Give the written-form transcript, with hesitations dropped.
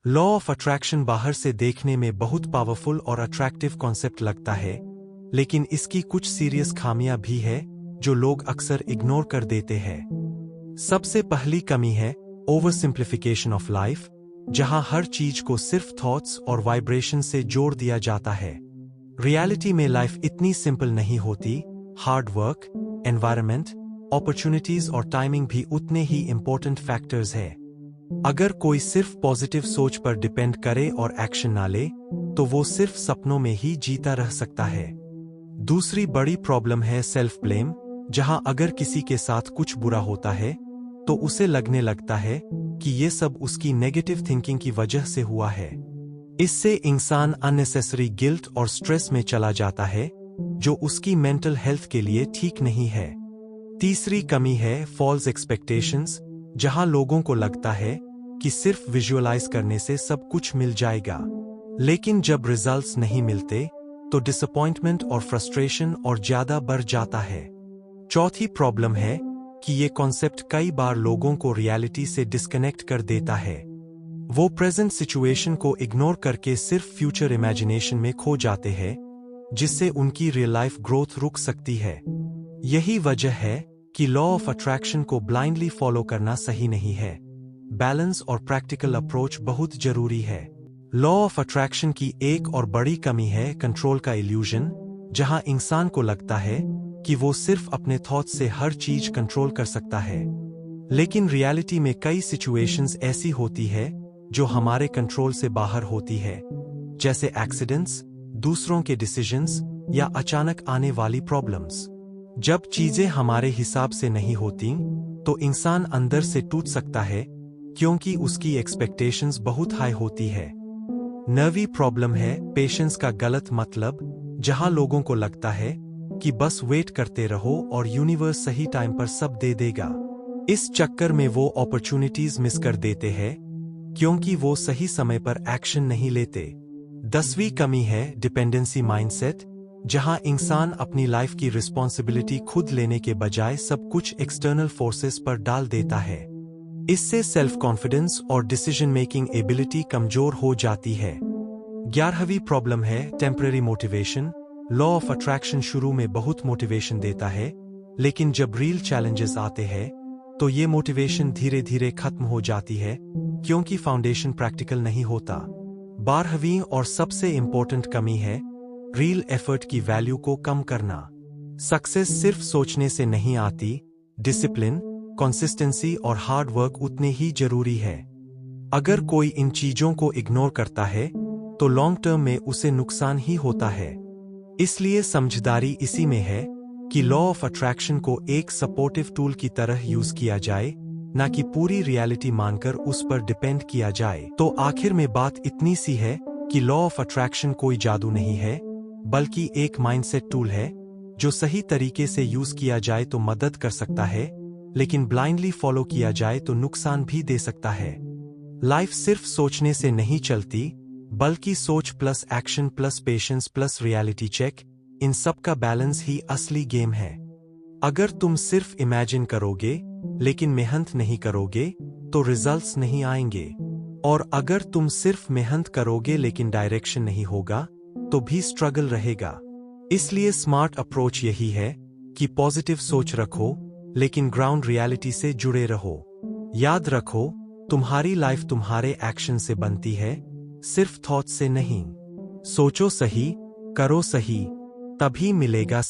Law of attraction बाहर से देखने में बहुत पावरफुल और अट्रैक्टिव कॉन्सेप्ट लगता है, लेकिन इसकी कुछ सीरियस खामियां भी है जो लोग अक्सर इग्नोर कर देते हैं। सबसे पहली कमी है ओवर सिंप्लीफिकेशन ऑफ लाइफ, जहां हर चीज को सिर्फ थॉट्स और वाइब्रेशन से जोड़ दिया जाता है। रियलिटी में लाइफ इतनी सिंपल नहीं होती। हार्ड वर्क, एनवायरनमेंट, अपॉर्चुनिटीज और टाइमिंग भी उतने ही इंपॉर्टेंट फैक्टर्स है। अगर कोई सिर्फ पॉजिटिव सोच पर डिपेंड करे और एक्शन ना ले, तो वो सिर्फ सपनों में ही जीता रह सकता है। दूसरी बड़ी प्रॉब्लम है सेल्फ ब्लेम, जहां अगर किसी के साथ कुछ बुरा होता है तो उसे लगने लगता है कि ये सब उसकी नेगेटिव थिंकिंग की वजह से हुआ है। इससे इंसान अननेसेसरी गिल्ट और स्ट्रेस में चला जाता है, जो उसकी मेंटल हेल्थ के लिए ठीक नहीं है। तीसरी कमी है फॉल्स एक्सपेक्टेशंस, जहां लोगों को लगता है कि सिर्फ विजुअलाइज करने से सब कुछ मिल जाएगा, लेकिन जब रिजल्ट्स नहीं मिलते तो डिसअपॉइंटमेंट और फ्रस्ट्रेशन और ज्यादा बढ़ जाता है। चौथी प्रॉब्लम है कि ये कॉन्सेप्ट कई बार लोगों को रियलिटी से डिस्कनेक्ट कर देता है। वो प्रेजेंट सिचुएशन को इग्नोर करके सिर्फ फ्यूचर इमेजिनेशन में खो जाते हैं, जिससे उनकी रियल लाइफ ग्रोथ रुक सकती है। यही वजह है कि लॉ ऑफ अट्रैक्शन को ब्लाइंडली फॉलो करना सही नहीं है। बैलेंस और प्रैक्टिकल अप्रोच बहुत जरूरी है। लॉ ऑफ अट्रैक्शन की एक और बड़ी कमी है कंट्रोल का इल्यूजन, जहां इंसान को लगता है कि वो सिर्फ अपने थॉट्स से हर चीज कंट्रोल कर सकता है। लेकिन रियलिटी में कई सिचुएशंस ऐसी होती है जो हमारे कंट्रोल से बाहर होती है, जैसे एक्सीडेंट्स, दूसरों के डिसीजंस या अचानक आने वाली प्रॉब्लम्स। जब चीजें हमारे हिसाब से नहीं होती तो इंसान अंदर से टूट सकता है, क्योंकि उसकी एक्सपेक्टेशंस बहुत हाई होती है। नवी प्रॉब्लम है पेशेंस का गलत मतलब, जहां लोगों को लगता है कि बस वेट करते रहो और यूनिवर्स सही टाइम पर सब दे देगा। इस चक्कर में वो अपॉर्चुनिटीज मिस कर देते हैं, क्योंकि वो सही समय पर एक्शन नहीं लेते। 10वीं कमी है डिपेंडेंसी माइंडसेट, जहां इंसान अपनी लाइफ की रिस्पॉन्सिबिलिटी खुद लेने के बजाय सब कुछ एक्सटर्नल फोर्सेस पर डाल देता है। इससे सेल्फ कॉन्फिडेंस और डिसीजन मेकिंग एबिलिटी कमजोर हो जाती है। 11वीं प्रॉब्लम है temporary motivation. Law of attraction शुरू में बहुत मोटिवेशन देता है, लेकिन जब रियल चैलेंजेस आते हैं तो ये मोटिवेशन धीरे धीरे खत्म हो जाती है, क्योंकि फाउंडेशन प्रैक्टिकल नहीं होता। 12वीं और सबसे इंपॉर्टेंट कमी है रियल एफर्ट की वैल्यू को कम करना। सक्सेस सिर्फ सोचने से नहीं आती, डिसिप्लिन, कंसिस्टेंसी और हार्ड वर्क उतने ही जरूरी है। अगर कोई इन चीजों को इग्नोर करता है तो लॉन्ग टर्म में उसे नुकसान ही होता है। इसलिए समझदारी इसी में है कि लॉ ऑफ अट्रैक्शन को एक सपोर्टिव टूल की तरह यूज किया जाए, ना कि पूरी रियलिटी मानकर उस पर डिपेंड किया जाए। तो आखिर में बात इतनी सी है कि लॉ ऑफ अट्रैक्शन कोई जादू नहीं है, बल्कि एक माइंडसेट टूल है जो सही तरीके से यूज किया जाए तो मदद कर सकता है, लेकिन ब्लाइंडली फॉलो किया जाए तो नुकसान भी दे सकता है। लाइफ सिर्फ सोचने से नहीं चलती, बल्कि सोच plus action plus patience plus reality check, इन सब का बैलेंस ही असली गेम है। अगर तुम सिर्फ इमेजिन करोगे लेकिन मेहनत नहीं करोगे तो रिजल्ट्स नहीं आएंगे, और अगर तुम सिर्फ मेहनत करोगे लेकिन डायरेक्शन नहीं होगा तो भी स्ट्रगल रहेगा। इसलिए स्मार्ट अप्रोच यही है कि पॉजिटिव सोच रखो, लेकिन ग्राउंड रियलिटी से जुड़े रहो। याद रखो, तुम्हारी लाइफ तुम्हारे एक्शन से बनती है, सिर्फ थॉट से नहीं। सोचो सही, करो सही, तभी मिलेगा